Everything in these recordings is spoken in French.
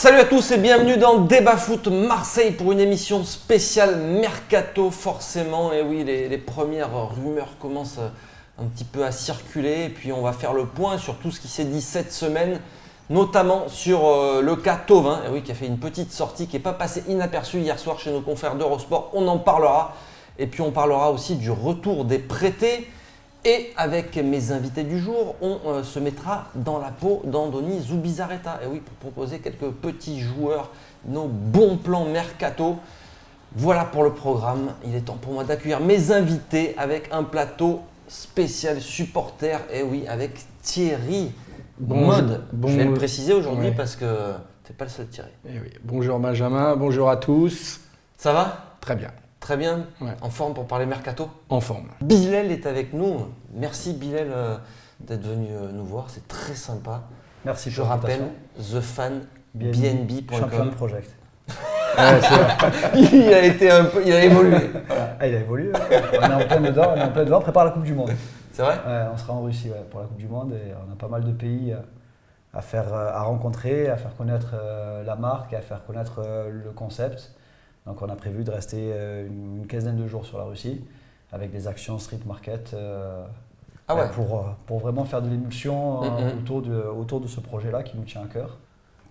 Salut à tous et bienvenue dans Débat Foot Marseille pour une émission spéciale Mercato forcément. Et oui, les premières rumeurs commencent un petit peu à circuler et puis on va faire le point sur tout ce qui s'est dit cette semaine, notamment sur le cas Thauvin, et oui, qui a fait une petite sortie qui n'est pas passée inaperçue hier soir chez nos confrères d'Eurosport. On en parlera et puis on parlera aussi du retour des prêtés. Et avec mes invités du jour, on se mettra dans la peau d'Andoni Zubizarreta. Et oui, pour proposer quelques petits joueurs, nos bons plans mercato. Voilà pour le programme. Il est temps pour moi d'accueillir mes invités avec un plateau spécial supporter. Et oui, avec Thierry Mode. Je vais le préciser aujourd'hui parce que tu n'es pas le seul Thierry. Et oui. Bonjour Benjamin, bonjour à tous. Ça va ? Très bien. Très bien, ouais. En forme pour parler mercato ? En forme. Bilal est avec nous. Merci Bilal d'être venu nous voir, c'est très sympa. Merci. Je rappelle, thefanbnb.com. Champion de Project. Ouais, c'est vrai. il a évolué. Ah, il a évolué. On est en plein dedans, on prépare la Coupe du Monde. C'est vrai ? On sera en Russie pour la Coupe du Monde et on a pas mal de pays à rencontrer, à faire connaître la marque et à faire connaître le concept. Donc on a prévu de rester une quinzaine de jours sur la Russie avec des actions street market pour vraiment faire de l'émulsion autour de ce projet-là qui nous tient à cœur.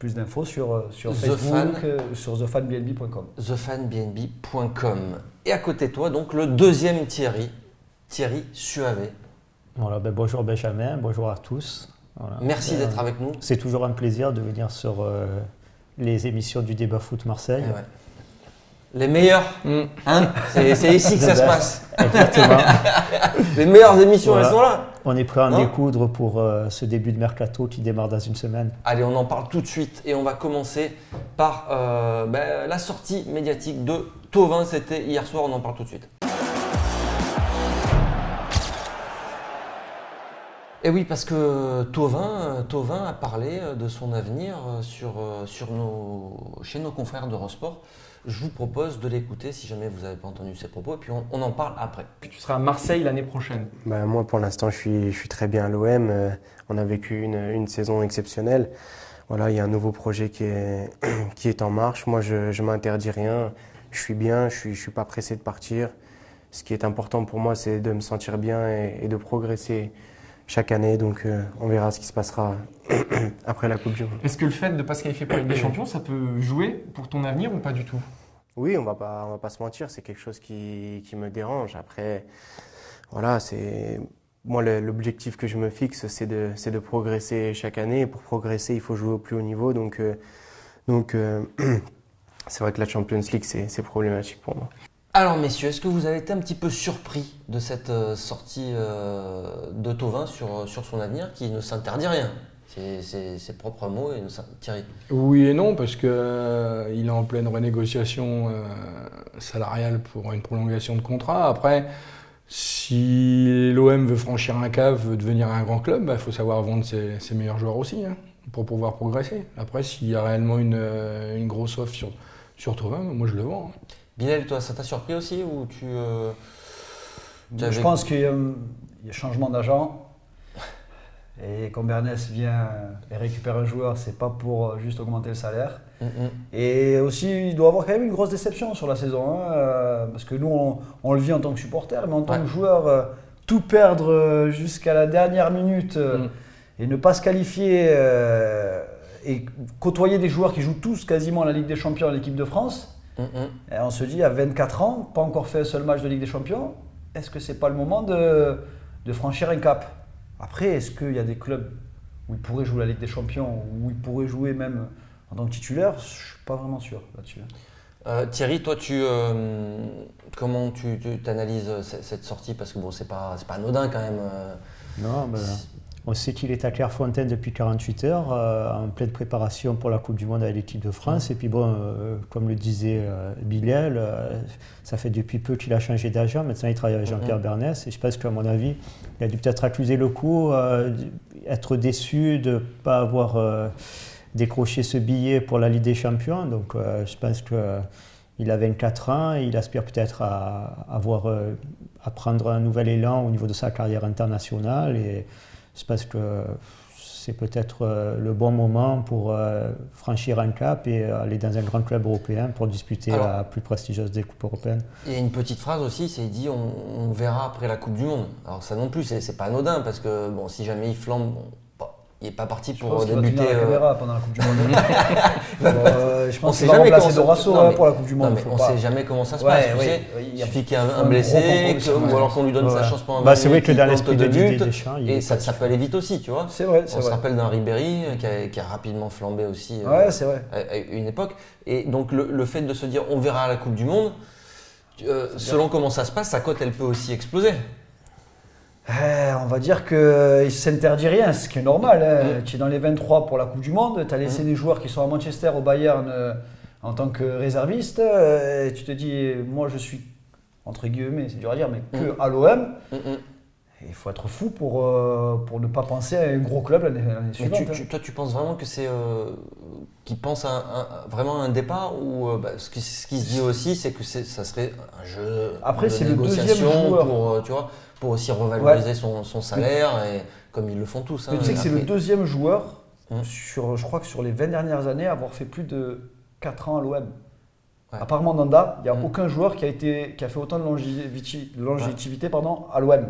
Plus d'infos sur Facebook, sur thefanbnb.com. thefanbnb.com. Et à côté de toi, donc le deuxième Thierry Suavé. Voilà, bonjour Benjamin, bonjour à tous. Voilà. Merci d'être avec nous. C'est toujours un plaisir de venir sur les émissions du Débat Foot Marseille. Ouais. Les meilleurs, hein, c'est ici que ça se passe. Exactement. Les meilleures émissions, elles sont là. On est prêt à en découdre pour ce début de mercato qui démarre dans une semaine. Allez, on en parle tout de suite et on va commencer par la sortie médiatique de Thauvin. C'était hier soir, on en parle tout de suite. Et oui, parce que Thauvin a parlé de son avenir chez nos confrères d'Eurosport. Je vous propose de l'écouter si jamais vous n'avez pas entendu ses propos et puis on en parle après. Tu seras à Marseille l'année prochaine. Moi pour l'instant je suis très bien à l'OM. On a vécu une saison exceptionnelle. Voilà, il y a un nouveau projet qui est en marche. Moi je m'interdis rien. Je suis bien, je suis pas pressé de partir. Ce qui est important pour moi c'est de me sentir bien et de progresser chaque année. Donc on verra ce qui se passera après la Coupe du Monde. Est-ce que le fait de ne pas se qualifier pour la Ligue des Champions, ça peut jouer pour ton avenir ou pas du tout ? Oui, on va pas se mentir, c'est quelque chose qui me dérange. Après, voilà, moi l'objectif que je me fixe, c'est de progresser chaque année. Et pour progresser, il faut jouer au plus haut niveau. Donc c'est vrai que la Champions League, c'est problématique pour moi. Alors messieurs, est-ce que vous avez été un petit peu surpris de cette sortie de Thauvin sur son avenir qui ne s'interdit rien ? C'est ses propres mots, et Thierry. Oui et non, parce qu'il est en pleine renégociation salariale pour une prolongation de contrat. Après, si l'OM veut franchir un cap, veut devenir un grand club, il faut savoir vendre ses meilleurs joueurs aussi pour pouvoir progresser. Après, s'il y a réellement une grosse offre sur Thauvin, moi je le vends. Bilal, toi, ça t'a surpris aussi ou Je pense qu'il y a changement d'agent. Et quand Bernès vient et récupère un joueur, c'est pas pour juste augmenter le salaire. Et aussi, il doit avoir quand même une grosse déception sur la saison. Parce que nous, on le vit en tant que supporter, mais en tant que joueur, tout perdre jusqu'à la dernière minute et ne pas se qualifier et côtoyer des joueurs qui jouent tous quasiment à la Ligue des Champions, à l'équipe de France. Et on se dit, à 24 ans, pas encore fait un seul match de Ligue des Champions, est-ce que c'est pas le moment de franchir un cap ? Après, est-ce qu'il y a des clubs où il pourrait jouer la Ligue des Champions, où il pourrait jouer même en tant que titulaire ? Je ne suis pas vraiment sûr là-dessus. Thierry, toi, comment tu analyses cette sortie ? Parce que bon, c'est pas anodin quand même. Non, on sait qu'il est à Clairefontaine depuis 48 heures, en pleine préparation pour la Coupe du Monde avec l'équipe de France. Et puis bon, comme le disait Bilal, ça fait depuis peu qu'il a changé d'agent. Maintenant, il travaille avec Jean-Pierre Bernès. Et je pense qu'à mon avis, il a dû peut-être accuser le coup, être déçu de ne pas avoir décroché ce billet pour la Ligue des Champions. Donc je pense qu'il a 24 ans et il aspire peut-être à prendre un nouvel élan au niveau de sa carrière internationale. Et je pense que c'est peut-être le bon moment pour franchir un cap et aller dans un grand club européen pour disputer la plus prestigieuse des coupes européennes. Il y a une petite phrase aussi, c'est il dit on verra après la Coupe du Monde. Alors ça non plus, c'est pas anodin parce que bon, si jamais il flambe, il n'est pas parti pour débuter. Il va tenir la pendant la Coupe du Monde. Je pense qu'il va remplacer Dorasso pour la Coupe du Monde. On ne sait jamais comment ça se passe. Il suffit qu'il y ait un blessé, ou alors qu'on lui donne sa chance pendant 20 minutes. C'est vrai que dans l'esprit de Didier Deschamps, et ça peut aller vite aussi, tu vois. C'est vrai. On se rappelle d'un Ribéry qui a rapidement flambé aussi c'est vrai. À une époque. Et donc le fait de se dire on verra à la Coupe du Monde, selon comment ça se passe, sa cote elle peut aussi exploser. On va dire qu'il ne s'interdit rien, ce qui est normal. Tu es dans les 23 pour la Coupe du Monde, tu as laissé des joueurs qui sont à Manchester, au Bayern, en tant que réservistes. Et tu te dis, moi je suis, entre guillemets, c'est dur à dire, mais que à l'OM. Il faut être fou pour ne pas penser à un gros club l'année suivante. Toi, tu penses vraiment que c'est qu'ils pensent vraiment à un départ ou ce qui se dit aussi, c'est que ça serait un jeu de négociation pour aussi revaloriser son salaire, et, comme ils le font tous. Mais tu sais que c'est le deuxième joueur, je crois que sur les 20 dernières années, à avoir fait plus de 4 ans à l'OM. À part Mandanda, il n'y a aucun joueur qui a fait autant de longévité à l'OM.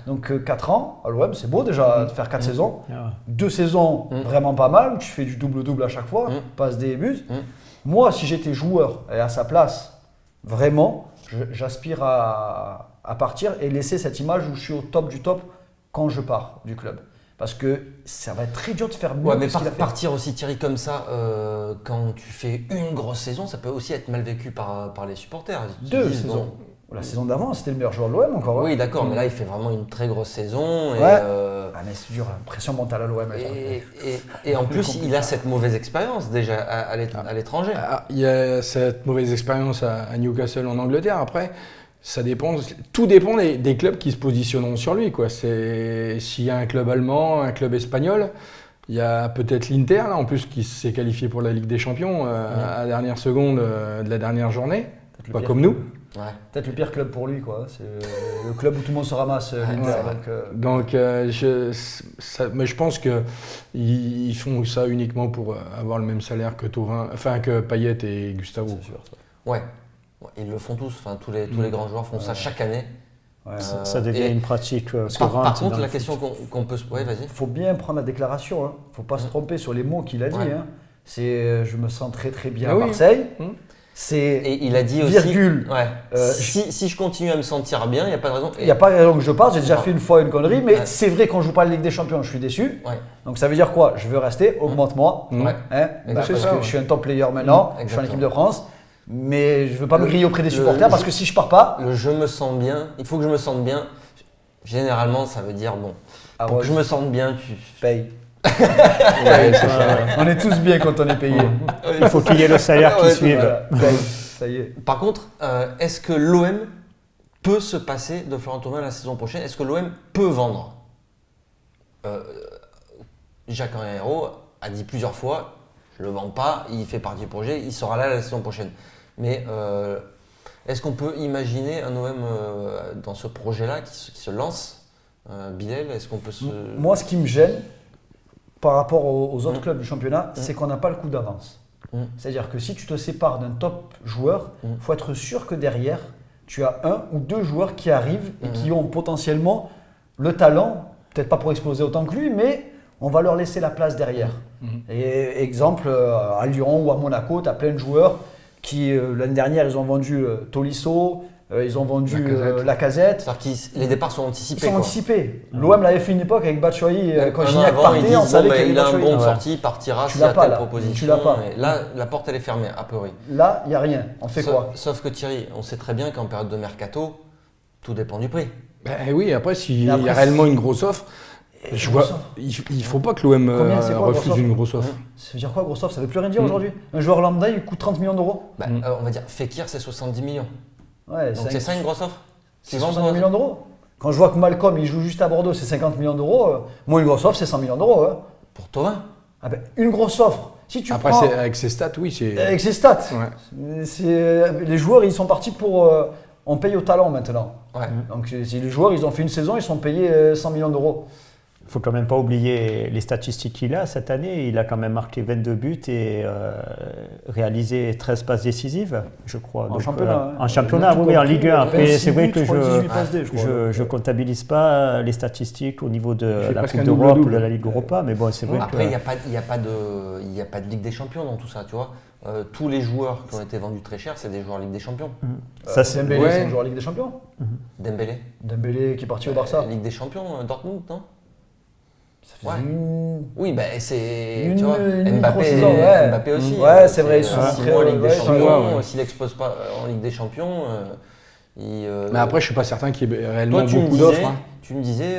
Donc 4 ans à l'OM, c'est beau déjà de faire 4 saisons. 2 saisons vraiment pas mal, tu fais du double-double à chaque fois, passe des buts. Moi, si j'étais joueur et à sa place, vraiment, j'aspire à partir et laisser cette image où je suis au top du top quand je pars du club. Parce que ça va être très dur de faire mieux. Mais partir aussi, Thierry, comme ça, quand tu fais une grosse saison, ça peut aussi être mal vécu par les supporters. 2 saisons. La saison d'avant, c'était le meilleur joueur de l'OM encore. Oui, d'accord, mais là, il fait vraiment une très grosse saison. Mais c'est dur, pression mentale à l'OM. Et en plus, il a cette mauvaise expérience déjà à l'étranger. Il y a cette mauvaise expérience à Newcastle en Angleterre. Après, tout dépend des clubs qui se positionneront sur lui, quoi. S'il y a un club allemand, un club espagnol, il y a peut-être l'Inter, là, en plus, qui s'est qualifié pour la Ligue des Champions à la dernière seconde de la dernière journée, pas comme nous. Peut-être le pire club pour lui, quoi. C'est le club où tout le monde se ramasse, l'Inter. Mais je pense qu'ils font ça uniquement pour avoir le même salaire que Payet et Gustavo. C'est sûr, ça. Ouais. Ils le font tous, tous les grands joueurs font ça chaque année. Ça devient une pratique courante. Par contre, la question qu'on peut se poser, vas-y. Il faut bien prendre la déclaration, il ne faut pas se tromper sur les mots qu'il a dit. C'est je me sens très très bien à Marseille. Et il a dit aussi, virgule. Si je continue à me sentir bien, il n'y a pas de raison. Il n'y a pas de raison que je parte, j'ai déjà fait une fois une connerie, mais c'est vrai quand je joue pas la Ligue des Champions, je suis déçu. Donc ça veut dire quoi? Je veux rester, augmente-moi. Parce que je suis un top player maintenant, je suis en équipe de France. Mais je ne veux pas me griller auprès des supporters parce que si je pars pas… Je me sens bien, il faut que je me sente bien. Généralement, ça veut dire, pour que je me sente bien, tu payes. On est tous bien quand on est payé. Il faut qu'il y ait le salaire qui suive. Ça y est. Par contre, est-ce que l'OM peut se passer de Florent Thauvin la saison prochaine? Est-ce que l'OM peut vendre? Jacques Henriero a dit plusieurs fois, je ne le vends pas, il fait partie du projet, il sera là la saison prochaine. Mais est-ce qu'on peut imaginer un OM dans ce projet-là qui se lance, Bilal? Est-ce qu'on peut se… Moi, ce qui me gêne par rapport aux autres clubs du championnat, c'est qu'on n'a pas le coup d'avance. C'est-à-dire que si tu te sépares d'un top joueur, il faut être sûr que derrière, tu as 1 ou 2 joueurs qui arrivent et qui ont potentiellement le talent, peut-être pas pour exploser autant que lui, mais on va leur laisser la place derrière. Et exemple, à Lyon ou à Monaco, tu as plein de joueurs qui, l'année dernière, ils ont vendu Tolisso, ils ont vendu Lacazette. C'est-à-dire que les départs sont anticipés. Ils sont anticipés. L'OM l'avait fait une époque avec Batshuayi, quand Gignac avant, partait, on savait qu'il il a un bon de sortie, il partira s'il y a telle proposition. Tu l'as pas. Et là, la porte elle est fermée, a priori. Là, il n'y a rien. On fait quoi? Sauf que Thierry, on sait très bien qu'en période de mercato, tout dépend du prix. Oui, après, s'il y a réellement une grosse offre, il ne faut pas que l'OM refuse une grosse offre. Ça veut dire quoi, grosse offre? Ça ne veut plus rien dire aujourd'hui. Un joueur lambda, il coûte 30 millions d'euros. On va dire, Fekir, c'est 70 millions. Donc c'est ça une grosse offre? C'est 70 millions d'euros. Quand je vois que Malcolm, il joue juste à Bordeaux, c'est 50 millions d'euros. Moi, une grosse offre, c'est 100 millions d'euros. Pour Thauvin? Une grosse offre. Si tu après, prends… avec ses stats, oui. Avec ses stats. Les joueurs, ils sont partis pour… on paye au talent maintenant. Donc si les joueurs, ils ont fait une saison, ils sont payés 100 millions d'euros. faut quand même pas oublier les statistiques qu'il a cette année. Il a quand même marqué 22 buts et réalisé 13 passes décisives, je crois. En championnat. En championnat, oui, en Ligue 1. Après, c'est vrai que je comptabilise pas les statistiques au niveau de la Coupe d'Europe ou de la Ligue Europa, mais bon, c'est vrai Après, que... il n'y a pas de Ligue des Champions dans tout ça, tu vois. Tous les joueurs qui ont été vendus très cher, c'est des joueurs Ligue des Champions. Ça, c'est Dembélé, c'est un joueur Ligue des Champions. Dembélé qui est parti au Barça. Ligue des Champions, Dortmund, non? Ça faisait une... Oui, c'est. Une- Tu vois, une Mbappé, micro-saison, ouais. Mbappé aussi. Ouais, c'est vrai, ils sont 6 très- mois en Ligue des ouais, Champions. ouais. S'il n'expose pas en Ligue des Champions, Mais après, je suis pas certain qu'il y ait réellement toi, tu me beaucoup disais, d'offres. Hein. tu me disais,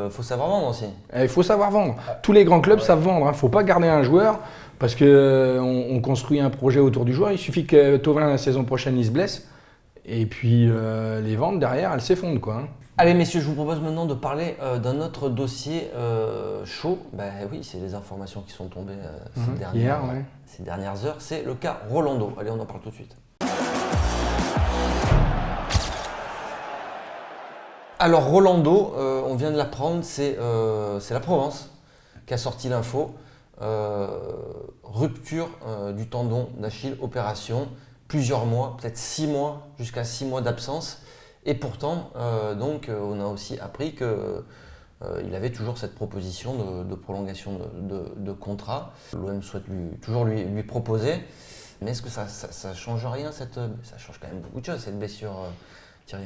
faut savoir vendre aussi. Il faut savoir vendre. Tous les grands clubs savent vendre. Il ne faut pas garder un joueur parce qu'on construit un projet autour du joueur. Il suffit que Thauvin, la saison prochaine, il se blesse. Et puis les ventes derrière, elles s'effondrent, quoi. Hein. Allez messieurs, je vous propose maintenant de parler d'un autre dossier chaud. Ben oui, c'est les informations qui sont tombées ces dernières heures. C'est le cas Rolando. Allez, on en parle tout de suite. Alors Rolando, on vient de l'apprendre, c'est la Provence qui a sorti l'info. Rupture du tendon d'Achille, opération, plusieurs mois, peut-être 6 mois, jusqu'à 6 mois d'absence. Et pourtant, on a aussi appris qu'il avait toujours cette proposition de prolongation de contrat. L'OM souhaite toujours lui proposer. Mais est-ce que ça change rien ça change quand même beaucoup de choses, cette blessure, Thierry.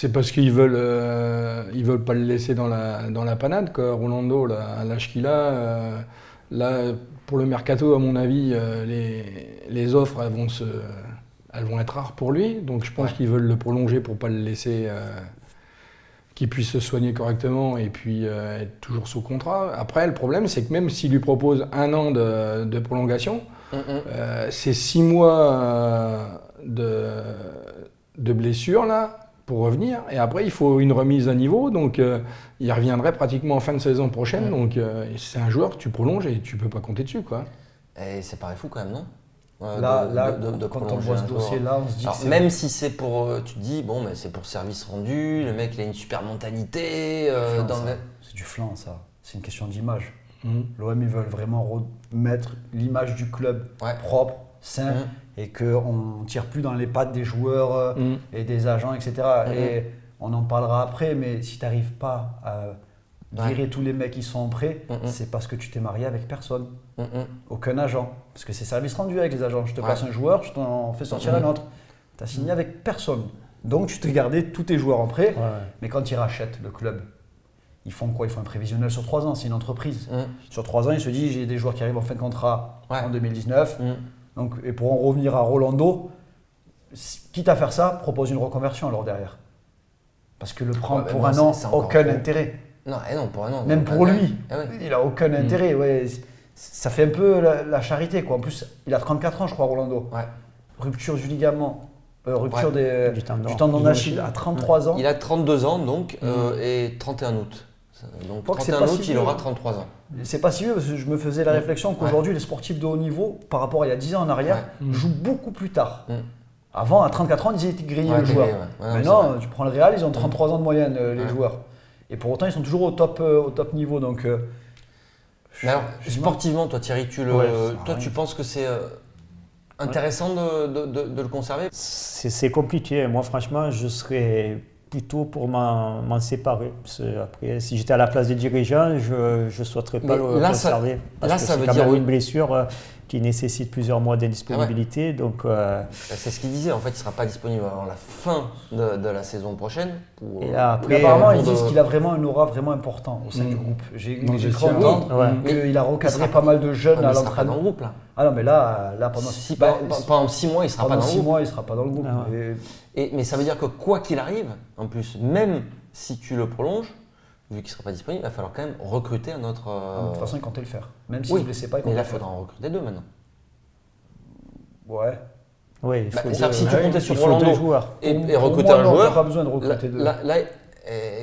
C'est parce qu'ils veulent pas le laisser dans la panade, quoi. Rolando, là, à l'âge qu'il a, là, pour le mercato, à mon avis, les offres, elles vont être rares pour lui. Donc je pense qu'ils veulent le prolonger pour pas le laisser, qu'il puisse se soigner correctement et puis être toujours sous contrat. Après, le problème, c'est que même s'il lui propose 1 an de prolongation, c'est 6 mois de blessure, là, pour revenir. Et après, il faut une remise à niveau. Donc, il reviendrait pratiquement en fin de saison prochaine. Donc, c'est un joueur que tu prolonges et tu peux pas compter dessus, quoi. Et ça paraît fou quand même, non? Quand on voit ce dossier-là, on se dit. Alors, même si c'est pour. Tu te dis, bon, mais c'est pour service rendu, le mec il a une super mentalité. C'est du flan, ça. C'est une question d'image. L'OM, ils veulent vraiment remettre l'image du club propre, sain, et qu'on ne tire plus dans les pattes des joueurs et des agents, etc. Et on en parlera après, mais si tu n'arrives pas à virer tous les mecs qui sont prêts, c'est parce que tu t'es marié avec personne. Aucun agent. Parce que c'est service rendu avec les agents. Je te passe un joueur, je t'en fais sortir un autre. Tu n'as signé avec personne. Donc tu t'es gardé tous tes joueurs en prêt. Mais quand ils rachètent le club, ils font quoi? Ils font un prévisionnel sur 3 ans, c'est une entreprise. Sur 3 ans, ils se disent, j'ai des joueurs qui arrivent en fin de contrat en 2019. Donc, et pour en revenir à Rolando, quitte à faire ça, propose une reconversion alors derrière. Parce que le prendre pour un an, aucun intérêt. Non, pour un an. Même pour lui, il n'a aucun intérêt. Ouais. Ça fait un peu la charité, quoi. En plus, il a 34 ans, je crois, Rolando. Rupture du ligament. Rupture du tendon d'Achille à 33 ans. Il a 32 ans donc et 31 août. Donc 31 août, il aura 33 ans. C'est pas si vieux parce que je me faisais la réflexion qu'aujourd'hui les sportifs de haut niveau, par rapport à il y a 10 ans en arrière, jouent beaucoup plus tard. Avant, à 34 ans, ils étaient grillés le joueur. Maintenant, tu prends le Real, ils ont 33 ans de moyenne, les joueurs. Et pour autant, ils sont toujours au top niveau. Donc, mais alors, sportivement, toi Thierry, tu penses que c'est intéressant de le conserver? C'est compliqué. Moi, franchement, je serais plutôt pour m'en séparer. Après, si j'étais à la place des dirigeants, je ne souhaiterais pas le conserver. Parce que c'est quand même une blessure qui nécessite plusieurs mois d'indisponibilité. Donc, c'est ce qu'il disait. En fait, il ne sera pas disponible avant la fin de la saison prochaine. Et après, apparemment, ils disent qu'il a vraiment un aura vraiment important au sein du groupe. J'ai cru entendre qu'il a recadré pas mal de jeunes à l'entraînement. Dans le groupe, là. Ah non, mais là pendant 6 mois, il ne sera pas dans le groupe. 6 mois, il ne sera pas dans le groupe. Mais ça veut dire que quoi qu'il arrive, en plus, même si tu le prolonges, vu qu'il ne sera pas disponible, il va falloir quand même recruter un autre. De toute façon, il comptait le faire. Même s'il ne se blessait pas, il comptait le le faire. Mais là, il faudra en recruter 2 maintenant. Ouais. Oui, si tu comptais sur Rolando et recruter un joueur, tu n'as pas besoin de recruter 2.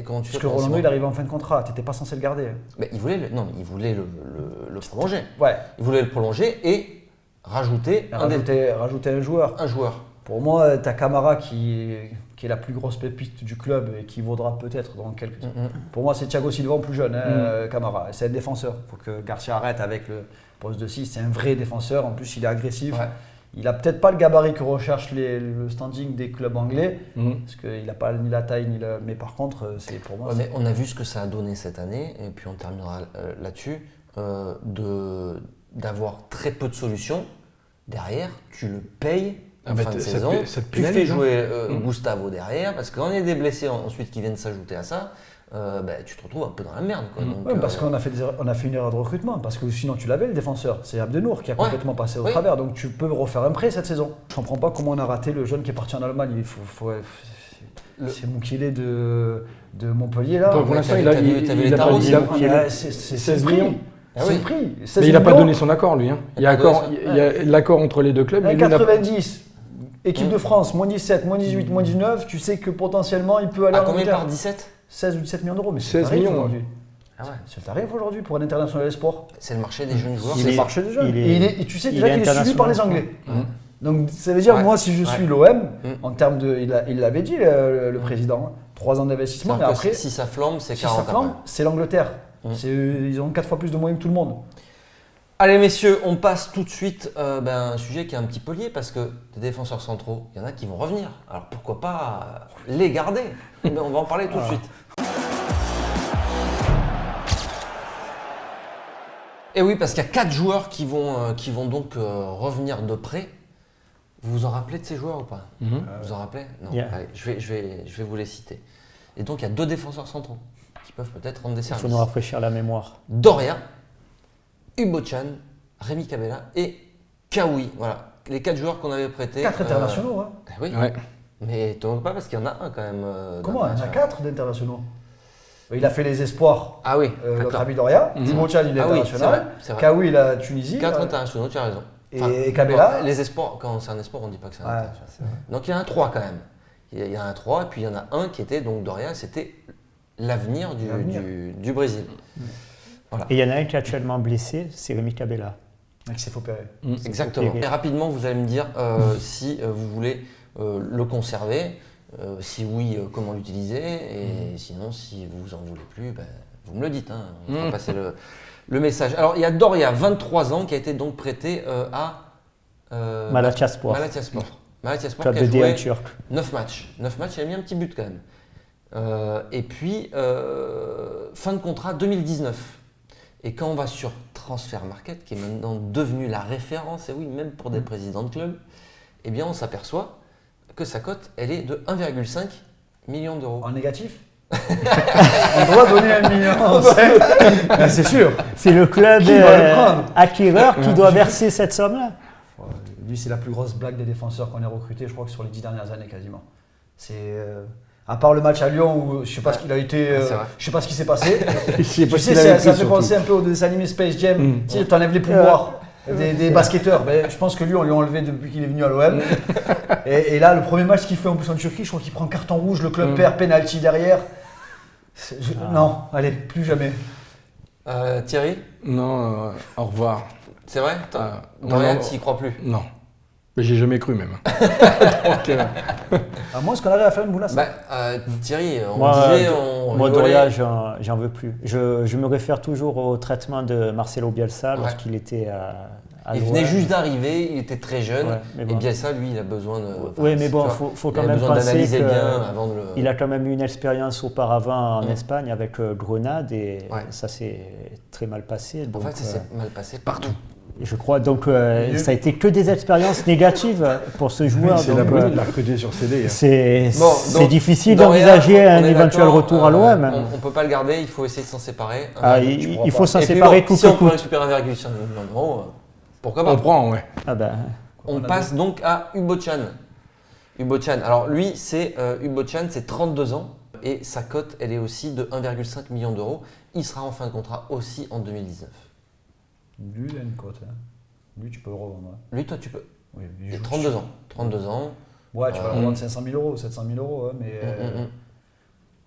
Comment tu Parce que Rolando, il arrive en fin de contrat, tu n'étais pas censé le garder. Mais il voulait le prolonger. Ouais. Il voulait le prolonger et rajouter un joueur. Un joueur. Pour moi, tu as Camara qui qui est la plus grosse pépite du club et qui vaudra peut-être dans quelques temps. Mhm. Pour moi, c'est Thiago Silva en plus jeune, Camara. C'est un défenseur. Il faut que Garcia arrête avec le poste de 6. C'est un vrai défenseur. En plus, il est agressif. Ouais. Il n'a peut-être pas le gabarit que recherche le standing des clubs anglais, parce qu'il n'a pas ni la taille ni le. Mais par contre, c'est pour moi. Ouais, mais on a vu ce que ça a donné cette année, et puis on terminera là-dessus, d'avoir très peu de solutions. Derrière, tu le payes en fin de saison, tu fais jouer Gustavo derrière, parce que quand il y a des blessés ensuite qui viennent s'ajouter à ça, tu te retrouves un peu dans la merde. Quoi. Donc, parce qu'on a fait une erreur de recrutement, parce que sinon tu l'avais le défenseur, c'est Abdenour qui a complètement passé au travers, donc tu peux refaire un prêt cette saison. Je comprends pas comment on a raté le jeune qui est parti en Allemagne. C'est Moukile de Montpellier là. Donc, pour l'instant, il a C'est 16 millions. C'est le prix. Mais il n'a pas donné son accord, lui. Il y a l'accord entre les deux clubs. Mais 90, équipe de France, moins 17, moins 18, moins 19, tu sais que potentiellement il peut aller à en combien Angleterre. par 17 16 ou 17 millions d'euros, mais 16 millions aujourd'hui. Ah ouais. C'est le tarif aujourd'hui pour un international sport. C'est le marché des jeunes joueurs. C'est le marché des jeunes. Et tu sais déjà qu'il est suivi par les Anglais. Donc ça veut dire, moi, si je suis l'OM, en termes de. Il l'avait dit, le président, 3 ans d'investissement, mais après. Si ça flambe, c'est si 40 ça flambe, après. c'est l'Angleterre. Ils ont 4 fois plus de moyens que tout le monde. Allez messieurs, on passe tout de suite à un sujet qui est un petit peu lié parce que des défenseurs centraux, il y en a qui vont revenir. Alors pourquoi pas les garder? On va en parler tout de suite. Et oui, parce qu'il y a 4 joueurs qui vont donc revenir de près. Vous vous en rappelez de ces joueurs ou pas? Vous vous en rappelez? Non. Yeah. Allez, je vais vous les citer. Et donc il y a 2 défenseurs centraux qui peuvent peut-être rendre des Il services. faut nous rafraîchir la mémoire. Doria, Ubochan, Rémi Cabella et Kawi. Voilà, les 4 joueurs qu'on avait prêtés. 4 internationaux, hein. Oui, Ouais. mais t'en pas parce qu'il y en a un quand même. Comment? Il y en a 4 d'internationaux. Il a fait les espoirs. Ah oui, Notre d'accord. ami Doria. Ubochan, il est Ah oui, international. c'est vrai. Kawi, il a Tunisie. 4 internationaux, tu as raison. Et Cabella. non, les espoirs, quand c'est un espoir, on ne dit pas que c'est un Ouais, international. c'est vrai. Donc il y en a 3 quand même. Il y a un 3, et puis il y en a un qui était, donc Doria, c'était l'avenir du Brésil. Et il y en a un qui est actuellement blessé, c'est Rémi Cabella. Qui s'est fait opérer. Exactement. opéré. Et rapidement, vous allez me dire si vous voulez le conserver, si oui, comment l'utiliser, et sinon, si vous en voulez plus, vous me le dites. Hein, on fera passer le message. Alors, il y a Doria, 23 ans, qui a été donc prêté à Malatyaspor. Malatyaspor. Malatyaspor Club qui a de joué D1 turc. 9 matchs. 9 matchs, il a mis un petit but quand même. Et puis, fin de contrat 2019. Et quand on va sur Transfer Market, qui est maintenant devenu la référence, et oui, même pour des présidents de club, eh bien on s'aperçoit que sa cote, elle est de 1,5 million d'euros. En négatif. On doit donner 1 million. C'est sûr. C'est le club Qui va le prendre acquéreur qui doit verser cette somme-là. Lui, c'est la plus grosse blague des défenseurs qu'on ait recruté, je crois que sur les 10 dernières années quasiment. C'est à part le match à Lyon où je sais pas ce qu'il a été, c'est vrai. je sais pas ce qui s'est passé. Je sais pas Tu s'il sais, avait ça pris, fait surtout. penser un peu au dessin animé Space Jam. Tu sais, t'enlèves les pouvoirs des basketteurs. Je pense que lui, on lui a enlevé depuis qu'il est venu à l'OM. Et là, le premier match qu'il fait en plus en Turquie, je crois qu'il prend carton rouge, le club perd, penalty derrière. Non, allez, plus jamais. Thierry, Non, au revoir. c'est vrai non, tu n'y crois plus. Non. Mais j'ai jamais cru même. Donc, À moins qu'on arrive à faire une boulasse. Thierry, on Moi, disait, on Moi, rigolait. Doria, j'en veux plus. Je me réfère toujours au traitement de Marcelo Bielsa Ouais. lorsqu'il était à Il l'OM. venait juste d'arriver, il était très jeune. Ouais, mais Et bon. Bielsa, lui, il a besoin de. Oui, mais bon, tu vois, faut il quand a même besoin penser d'analyser que bien avant de le. il a quand même eu une expérience auparavant en Espagne avec Grenade et Ouais. ça s'est très mal passé. En Donc, fait, ça s'est mal passé partout. je crois donc ça a été que des expériences négatives pour ce joueur. c'est donc, la bonne de la recruter sur CD. hein. C'est Bon, c'est donc, difficile Doria, d'envisager on un est éventuel d'accord, retour à l'OM. On ne peut pas le garder, il faut essayer de s'en séparer. Ah, tu il pourras faut pas. s'en Et puis séparer bon, coûte si que on peut coûte. récupérer 1,5 million d'euros, pourquoi pas. On prend, ouais. Ah ben, On passe donc à Ubochan. Ubochan, alors lui, Ubochan, c'est 32 ans et sa cote, elle est aussi de 1,5 million d'euros. Il sera en fin de contrat aussi en 2019. Lui, il a une cote. Hein. Lui, tu peux le revendre. hein. Lui, toi, tu peux. Oui, Il a 32 ans. 32 ans. Ouais, tu vas le revendre 500 000 euros, 700 000 euros. hein, mais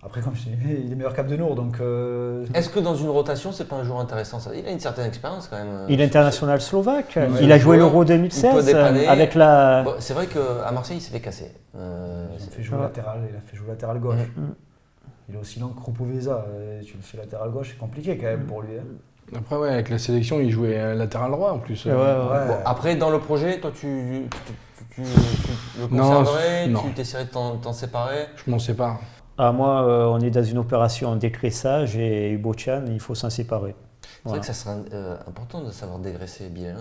Après, comme je dis, il est meilleur cap de Nour, donc... Est-ce que dans une rotation, c'est pas un joueur intéressant ça? Il a une certaine expérience quand même. Il est international slovaque. Ouais, Il a joué joueur, l'Euro il peut 2016 dépanner. avec la. Bon, c'est vrai qu'à Marseille, il s'est fait casser. Il a fait jouer latéral, il a fait jouer latéral gauche. Il est aussi lent que Krupoveza. Tu le fais latéral gauche, c'est compliqué quand même pour lui. Hein. Après, ouais, avec la sélection, il jouait latéral droit en plus. Ouais. Bon, après, dans le projet, toi, tu le conserverais, Non. tu t'essaierais de t'en séparer. Je m'en sépare. Ah, moi, on est dans une opération dégraissage et Bochan, il faut s'en séparer. C'est vrai que ça serait important de savoir dégraisser Bilal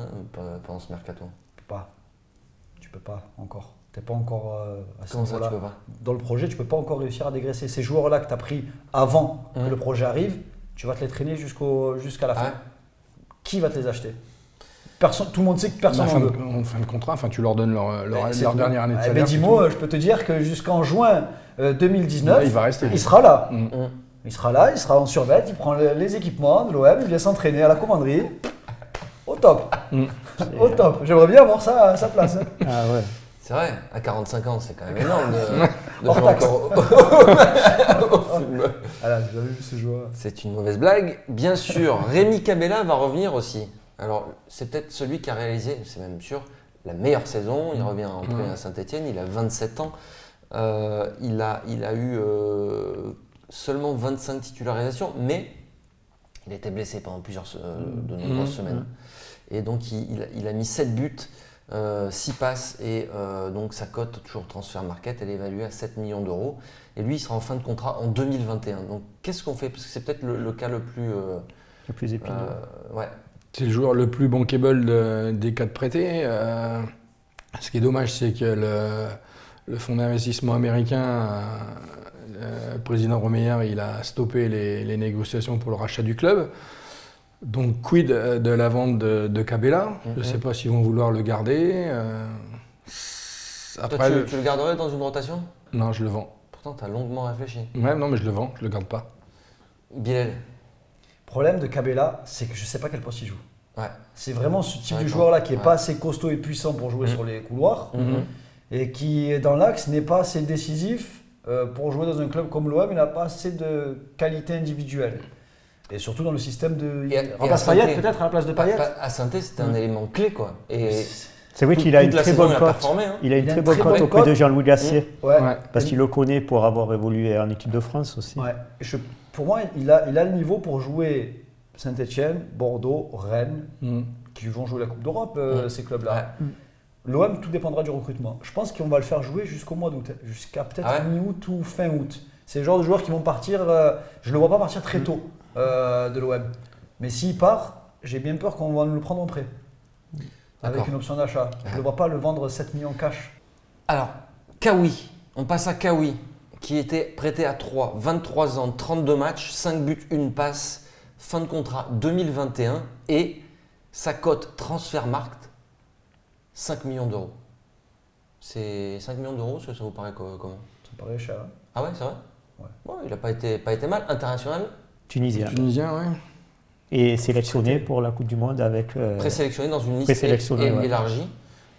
pendant ce mercato. Tu peux pas encore. T'es pas encore à ce Comment ça, niveau-là. tu peux pas? Dans le projet, tu peux pas encore réussir à dégraisser. Ces joueurs-là que tu as pris avant que le projet arrive, tu vas te les traîner jusqu'à la fin. Ouais. Qui va te les acheter? Tout le monde sait que personne n'en veut. En fin de contrat, tu leur donnes leur C'est tout. dernière année de Eh salaire. ben, dis-moi, je peux te dire que jusqu'en juin 2019, Là, il va rester. il sera là. Mm. Il sera là, il sera en survêt, il prend les équipements de l'OM, il vient s'entraîner à la commanderie. Au top. Au top. J'aimerais bien avoir ça à sa place. Hein. Ah ouais. C'est vrai, à 45 ans, c'est quand même énorme de Hors jouer taxe. encore au football. Voilà, j'ai jamais vu ce joueur. C'est une mauvaise blague. Bien sûr, Rémi Cabella va revenir aussi. Alors, c'est peut-être celui qui a réalisé, c'est même sûr, la meilleure saison. Il revient en prêt à Saint-Etienne, il a 27 ans. Il a eu seulement 25 titularisations, mais il était blessé pendant de nombreuses semaines. Et donc, il a mis 7 buts, 6 passes, et donc sa cote, toujours Transfer Market, elle est évaluée à 7 millions d'euros. Et lui, il sera en fin de contrat en 2021. Donc, qu'est-ce qu'on fait? Parce que c'est peut-être le cas le plus épineux. Ouais. C'est le joueur le plus bankable des 4 prêtés. Ce qui est dommage, c'est que le fonds d'investissement américain, le président Romeyer, il a stoppé les négociations pour le rachat du club. Donc, quid de la vente de Cabella? Je ne sais pas s'ils vont vouloir le garder. Toi, tu le garderais dans une rotation? Non, je le vends. Pourtant, tu as longuement réfléchi. Ouais, non, mais je le vends, je le garde pas. Bilal. Le problème de Cabella, c'est que je ne sais pas quel poste il joue. Ouais. C'est vraiment ce type de D'accord. joueur-là qui n'est pas assez costaud et puissant pour jouer sur les couloirs et qui, dans l'axe, n'est pas assez décisif pour jouer dans un club comme l'OM. Il n'a pas assez de qualité individuelle. Et surtout dans le système de... remplace Payet peut-être à la place de Payet. À Saint-Etienne, c'était un élément clé, quoi. Et C'est vrai qu'il a une toute la très saison, bonne il a cote. performé, hein. Il a une Il a très une bonne très cote bonne auprès de cote. Jean-Louis Gasset. Ouais. Parce qu'il le connaît pour avoir évolué en équipe de France aussi. Ouais. Pour moi, il a le niveau pour jouer Saint-Etienne, Bordeaux, Rennes, qui vont jouer la Coupe d'Europe, ces clubs-là. Ouais. L'OM, tout dépendra du recrutement. Je pense qu'on va le faire jouer jusqu'au mois d'août, jusqu'à peut-être mi-août ou fin août. C'est le genre de joueurs qui vont partir, je ne le vois pas partir très tôt de l'OM. Mais s'il part, j'ai bien peur qu'on va le prendre en prêt. Avec une option d'achat. Je ne vois pas le vendre 7 millions cash. Alors, Kawi, on passe à Kawi, qui était prêté à 3, 23 ans, 32 matchs, 5 buts, 1 passe, fin de contrat 2021 et sa cote Transfermarkt, 5 millions d'euros. C'est 5 millions d'euros, ça vous paraît comment? Ça me paraît cher. Hein. Ah ouais, c'est vrai? Ouais. Bon, il n'a pas été mal, international, Tunisien. Tunisien, ouais. Et sélectionné pour la Coupe du Monde avec. présélectionné dans une liste présélectionné, ouais. élargie.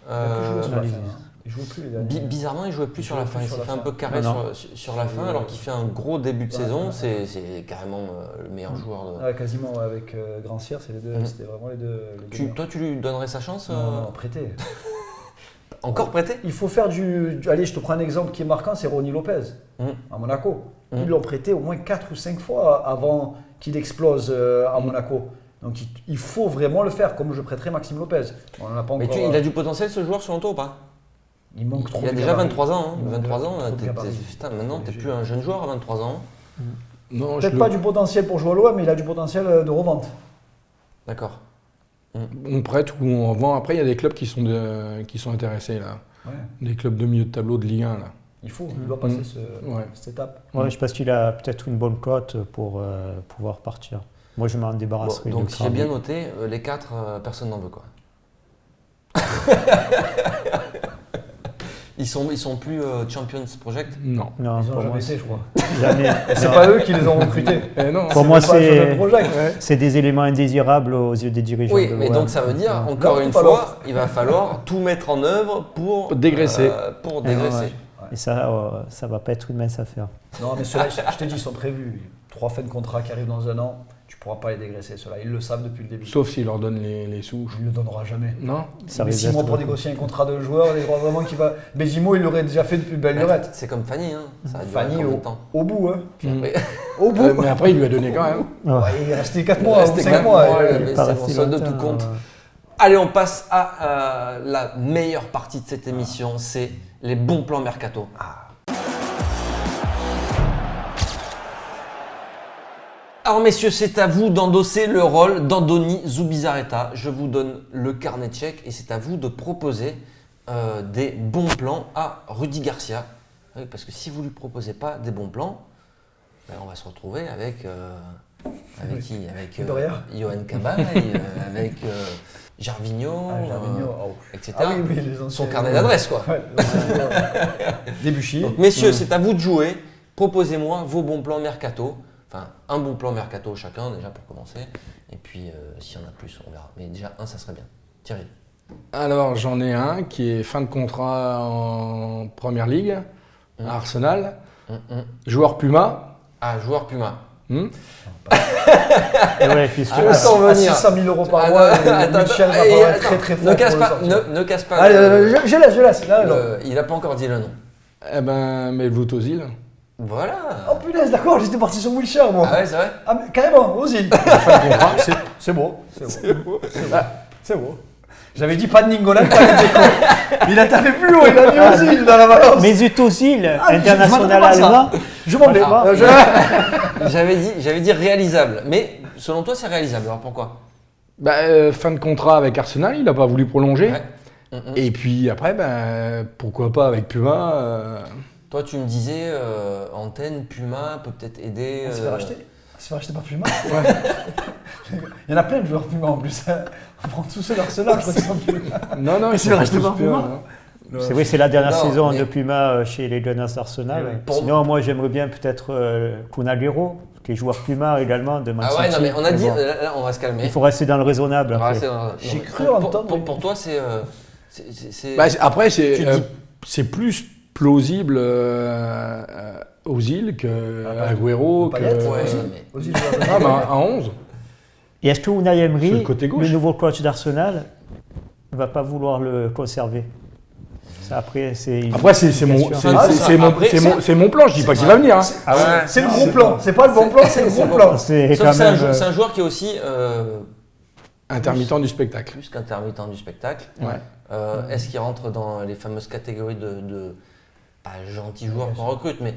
Il a plus joué sur la allez-y. fin, hein. Il joue plus les derniers. Bizarrement, il jouait plus sur la fin. Il s'est fait un peu carré Non, non. sur la fin, alors qu'il fait un gros début de saison. C'est carrément le meilleur joueur. Ouais, quasiment avec Grancière, c'est les deux. C'était vraiment les deux. Toi, tu lui donnerais sa chance Non, prêté. Encore prêté? Il faut faire Allez, je te prends un exemple qui est marquant, c'est Ronny Lopez à Monaco. Ils l'ont prêté au moins 4 ou 5 fois avant qu'il explose à Monaco. Donc il faut vraiment le faire, comme je prêterais Maxime Lopez. On en a pas Mais encore. il a du potentiel ce joueur selon toi ou pas? Il manque trop. Il a de déjà gabarit. 23 ans. Hein. Il manque 23 ans, trop de gabarit. putain, maintenant t'es plus un jeune joueur à 23 ans. Non, Peut-être pas du potentiel pour jouer à l'OM, mais il a du potentiel de revente. D'accord. On prête ou on vend. Après, il y a des clubs qui sont intéressés, là. Ouais. Des clubs de milieu de tableau de Ligue 1, là. Il doit passer Ouais. cette étape. Ouais, je pense qu'il a peut-être une bonne cote pour pouvoir partir. Moi, je m'en débarrasserai. Bon, donc de si j'ai bien Krabi. noté, les 4, personne n'en veut quoi. Ils sont plus Champions Project. Non. Non, Ils ont pour jamais moi, été, je crois. jamais. C'est Non. pas eux qui les ont recrutés. Non. Pour moi, Pas sur le c'est projet. c'est des éléments indésirables aux yeux des dirigeants. Oui, de mais l'OM. donc ça veut dire, encore L'offre une ou pas fois, l'offre il va falloir tout mettre en œuvre pour Dégraisser. Pour dégraisser. Ouais. Ouais. Et ça ne va pas être une mince affaire. Non, mais ceux-là, je t'ai dit, ils sont prévus. 3 fins de contrat qui arrivent dans un an, tu ne pourras pas les dégraisser. Ceux-là, ils le savent depuis le début. Sauf s'il leur donne les sous. Il ne le donnera jamais. Non. Ça Mais risque 6 mois d'être pour beaucoup. négocier un contrat de joueur, il croit vraiment qu'il va. Bézimo, il l'aurait déjà fait depuis belle lurette. C'est comme Fanny, hein. Ça a duré Fanny, combien de temps au bout, hein. Oui. Au bout. Mais après, il lui a donné quand même. Ouais. Ouais, il est resté 4 Il mois, restait 5 quatre mois. mois, ouais. mais Il est pas c'est bon, resté ça de longtemps, tout compte. ouais. Allez, on passe à la meilleure partie de cette émission, c'est les bons plans mercato. Alors messieurs, c'est à vous d'endosser le rôle d'Andoni Zubizarreta. Je vous donne le carnet de chèques et c'est à vous de proposer des bons plans à Rudy Garcia. Oui, parce que si vous ne lui proposez pas des bons plans, ben, on va se retrouver avec qui? Avec Doria. Johan Cabaye, avec Gervinho, Gervinho, etc. Ah oui, les anciens. Son carnet d'adresse, quoi. Ouais, Debuchy. Donc, messieurs, c'est à vous de jouer. Proposez-moi vos bons plans mercato. Enfin, un bon plan mercato chacun, déjà, pour commencer. Et puis, s'il y en a plus, on verra. Mais déjà, un, ça serait bien. Thierry. Alors, j'en ai un qui est fin de contrat en Première Ligue, à Arsenal. Joueur Puma. Ah, joueur Puma. Hmm. Et ouais, puis Je le sens À venir. 600 000 euros par mois, Michel va falloir être très très fort. Ne casse pour le pas, sortir. ne casse pas. Allez, je laisse. Là, non. Il n'a pas encore dit le nom. Eh ben, Mesut Ozil. Voilà. Oh punaise, d'accord, j'étais parti sur Wilshere, moi. Ah ouais, c'est vrai. Ah, mais carrément, Ozil. C'est beau. C'est beau. J'avais dit pas de Ningolan, pas de Dzeko. Il a tapé plus haut, il a mis Ozil dans la balance. Mesut Ozil, Ah, international je m'attendais pas à ça. allemand. Je m'en vais. Ah. J'avais dit réalisable. Mais selon toi, c'est réalisable. Alors pourquoi? Fin de contrat avec Arsenal, il n'a pas voulu prolonger. Ouais. Et puis après, pourquoi pas avec Puma. Toi, tu me disais, Antenne, Puma peut peut-être aider. On se fait racheter. On se fait racheter par Puma. Il y en a plein de joueurs Puma en plus. On prend tous ceux d'Arsenal, je crois qu'ils sont Puma. Non, il se fait racheter par Puma. C'est vrai, c'est la dernière Non, saison mais- de Puma chez les Gunners d'Arsenal. Ouais. Pour- Sinon, moi, j'aimerais bien peut-être Kun Aguero, qui est joueur Puma également de Man Ah ouais, City. non, mais on a Mais dit, bon, là, on va se calmer. il faut rester dans le raisonnable. On va après. rester dans- J'ai non, cru pour- entendre, pour- oui. Pour toi, c'est. Après, Tu dis- c'est plus plausible Ozil que Agüero. Payet, que... Ouais, Ozil. mais- Ozil, Ah, mais à 11. Et est-ce que Unai Sur Emery, le côté gauche. le nouveau coach d'Arsenal, ne va pas vouloir le conserver? Ça, après, c'est une C'est mon, question. c'est mon plan, je dis pas qu'il va venir. Hein. Ah ouais. C'est le gros plan. C'est pas le bon plan, c'est le gros plan. C'est Sauf quand que c'est un, même. c'est un joueur qui est aussi Intermittent du spectacle. plus qu'intermittent du spectacle. Ouais. Est-ce qu'il rentre dans les fameuses catégories de pas gentils joueurs qu'on recrute, mais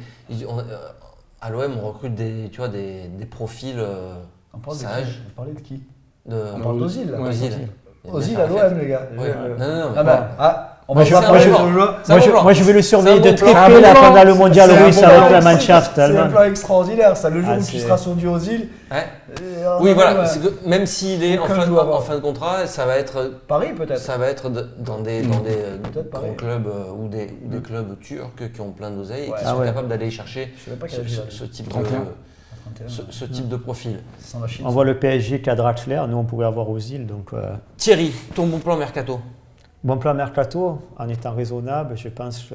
à l'OM on recrute des profils On parle de qui? sages. Vous parlez de qui? De On parle d'Ozil, là. Ouais, Ozil. Ozil à l'OM, les gars. Ouais. Non, non, Ah mais ben, on Moi, va je- pas moi, parler je- de ce joueur. C'est un bon plan. Moi, je vais le surveiller C'est un de bon très plan. près C'est un là bon plan. pendant le mondial C'est un russe bon avec plan. la Mannschaft C'est un allemande. plan extraordinaire, ça. Le jour Ah, où tu c'est- seras sur du Ozil. Ouais. on Oui, en voilà. a- C'est que même s'il est en Aucun fin, joueur. en fin de contrat, ça va être Paris, peut-être. dans des Peut-être grands pareil. clubs ou des clubs turcs qui ont plein d'oseille et Ouais. qui Ah sont ouais. capables d'aller chercher Je sais pas quel ce, âge il a. ce type 31. ce type de profil. Sans la Chine. On voit le PSG qui a Draxler, nous on pourrait avoir Ozil. Donc, Thierry, ton bon plan mercato. bon plan mercato, en étant raisonnable, je pense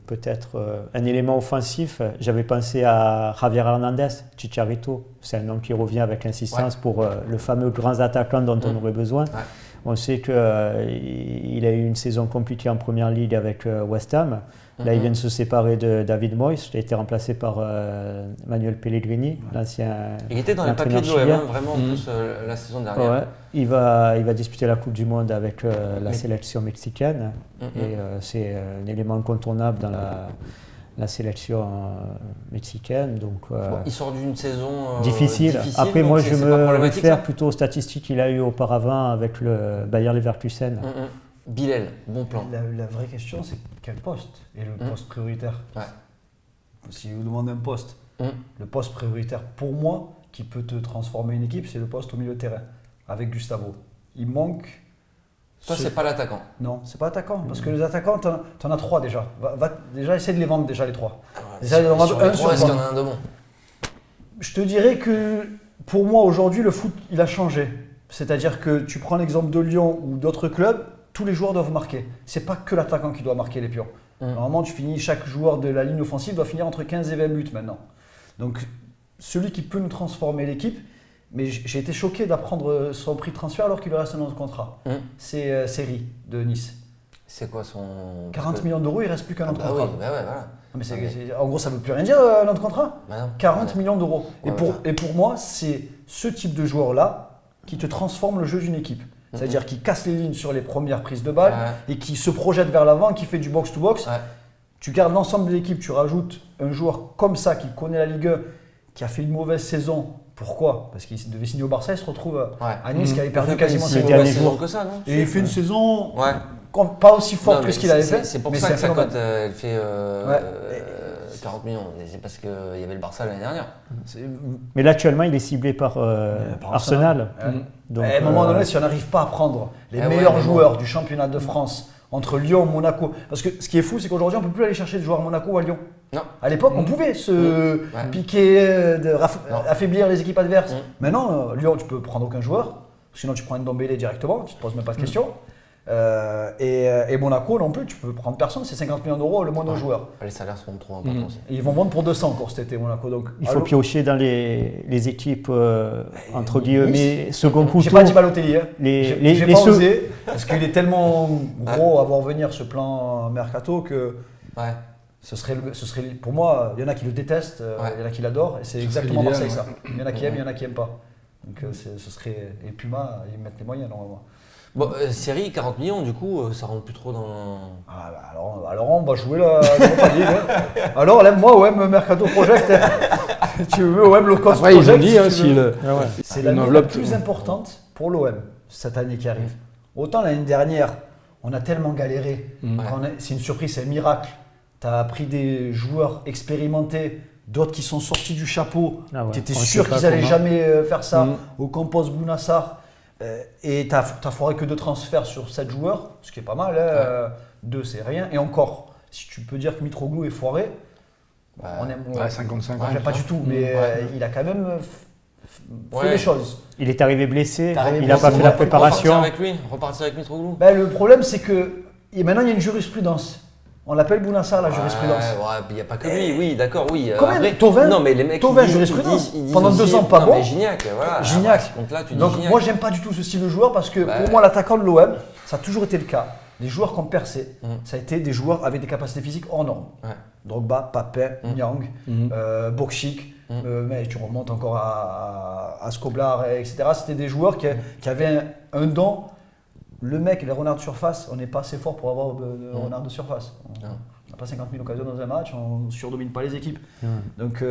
peut-être un élément offensif. J'avais pensé à Javier Hernandez, Chicharito. C'est un nom qui revient avec insistance pour le fameux grand attaquant dont on aurait besoin. Ouais. On sait qu'il a eu une saison compliquée en première ligue avec West Ham. Là, il vient de se séparer de David Moyes. Il a été remplacé par Manuel Pellegrini, l'ancien. Il était dans les papiers l'entraîneur de l'OM, chilien. vraiment, en plus, la saison dernière. Ouais, il va disputer la Coupe du Monde avec la sélection mexicaine. Mhm. Et c'est un élément incontournable dans la sélection mexicaine. Donc, Bon, il sort d'une saison difficile. Après, donc moi, c'est je pas me problématique, réfère ça plutôt aux statistiques qu'il a eues auparavant avec le Bayer Leverkusen. Mhm. Bilal, bon plan. La vraie question, c'est quel poste est le poste prioritaire? Ouais. Si vous demandez un poste, Mhm. le poste prioritaire pour moi, qui peut te transformer une équipe, c'est le poste au milieu de terrain, avec Gustavo. Il manque. Toi, c'est pas l'attaquant. Non, c'est pas attaquant, parce que les attaquants, t'en as 3 déjà. Va déjà essayer de les vendre déjà les 3. Déjà, il y en aura Sur les un trois, sur est-ce qu'il y en trois. a un de bon? Je te dirais que pour moi aujourd'hui le foot il a changé. C'est-à-dire que tu prends l'exemple de Lyon ou d'autres clubs, tous les joueurs doivent marquer. C'est pas que l'attaquant qui doit marquer les pions. Normalement, chaque joueur de la ligne offensive doit finir entre 15 et 20 buts maintenant. Donc, celui qui peut nous transformer l'équipe, mais j'ai été choqué d'apprendre son prix de transfert alors qu'il lui reste un autre contrat. C'est Seri de Nice. C'est quoi son… 40 millions d'euros, il ne reste plus qu'un autre Ah contrat. oui, bah ouais, voilà. Mais en gros, ça ne veut plus rien dire, notre contrat. Bah non. 40 millions d'euros. Ouais, Et pour moi, c'est ce type de joueur-là qui te transforme le jeu d'une équipe. C'est-à-dire qui casse les lignes sur les premières prises de balle et qui se projette vers l'avant, qui fait du box-to-box. Tu gardes l'ensemble de l'équipe, tu rajoutes un joueur comme ça qui connaît la Ligue 1, qui a fait une mauvaise saison. Pourquoi ? Parce qu'il devait signer au Barça, il se retrouve à Nice qui avait perdu quasiment ses derniers jours. Que ça, non ? Et il fait une saison pas aussi forte que ce qu'il avait fait. C'est pour ça que sa cote, elle fait 40 millions. C'est parce qu'il y avait le Barça l'année dernière. Mais là, actuellement, il est ciblé par Arsenal. Donc, à un moment donné, si on n'arrive pas à prendre les meilleurs joueurs du championnat de France entre Lyon, Monaco, parce que ce qui est fou, c'est qu'aujourd'hui, on ne peut plus aller chercher des joueurs à Monaco ou à Lyon. Non. À l'époque, on pouvait se piquer, affaiblir les équipes adverses. Maintenant, Lyon, tu peux prendre aucun joueur. Sinon, tu prends un Ndombele directement, tu ne te poses même pas de questions. Et Monaco non plus, tu peux prendre personne, c'est 50 millions d'euros le moindre joueur. Les salaires seront trop importants aussi. Et ils vont vendre pour 200 encore cet été, Monaco. Donc, il faut piocher dans les équipes entre guillemets second couteau. J'ai pas dit Balotelli, hein. J'ai pas osé, parce qu'il est tellement gros à voir venir ce plan mercato que ce serait pour moi, il y en a qui le détestent, il y en a qui l'adorent, et c'est exactement Marseille ça. Il y en a qui aiment, il y en a qui n'aiment pas. Donc ce serait, et Puma, ils mettent les moyens normalement. Bon, série 40 millions, du coup, ça rentre plus trop dans… Alors on va jouer la Europa League. Alors lève-moi OM Mercato Project. Tu veux OM Low Cost Project. Ils ont dit c'est l'année la plus importante pour l'OM, cette année qui arrive. Autant l'année dernière, on a tellement galéré. C'est une surprise, c'est un miracle. Tu as pris des joueurs expérimentés, d'autres qui sont sortis du chapeau. Tu étais sûr qu'ils n'allaient jamais faire ça. Ocampos, Bounassar. Et tu n'as foiré que 2 transferts sur 7 joueurs, ce qui est pas mal. 2, c'est rien. Et encore, si tu peux dire que Mitroglou est foiré, on aime. 55 j'aime pas du tout, mais il a quand même fait des choses. Il est arrivé blessé, il n'a pas fait la préparation. Repartir avec Mitroglou. Le problème, c'est que maintenant, il y a une jurisprudence. On l'appelle Bounassar la jurisprudence. Il n'y a pas que lui, oui, d'accord, oui. Combien Thauvin, non, mais les mecs jurisprudence. Ils disent pendant aussi, 2 ans, pas bon. Mais Gignac, voilà. Gignac. Donc moi, j'aime pas du tout ce style de joueur parce que pour moi, l'attaquant de l'OM, ça a toujours été le cas. Les joueurs qui ont percé, ça a été des joueurs avec des capacités physiques hors normes. Drogba, Papin, Nyang, Bokchik, mais tu remontes encore à Skoblar, etc. C'était des joueurs qui avaient un don. Le mec, les renards de surface, on n'est pas assez fort pour avoir de renards de surface. On n'a pas 50 000 occasions dans un match, on ne surdomine pas les équipes. Donc,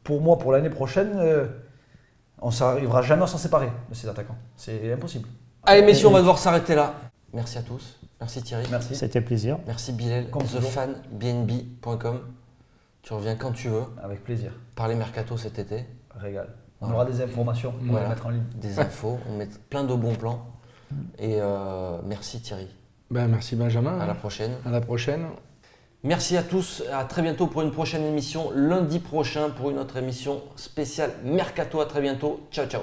pour moi, pour l'année prochaine, on n'arrivera jamais à s'en séparer de ces attaquants. C'est impossible. Allez, messieurs, on va devoir s'arrêter là. Merci à tous. Merci Thierry. Merci. C'était plaisir. Merci Bilal. TheFanBNB.com. Tu reviens quand tu veux. Avec plaisir. Parler mercato cet été. Régal. On aura des informations, on va les mettre en ligne. Des infos, on met plein de bons plans. Et merci Thierry. Merci Benjamin. À la prochaine. À la prochaine. Merci à tous. À très bientôt pour une prochaine émission. Lundi prochain pour une autre émission spéciale Mercato. À très bientôt. Ciao, ciao.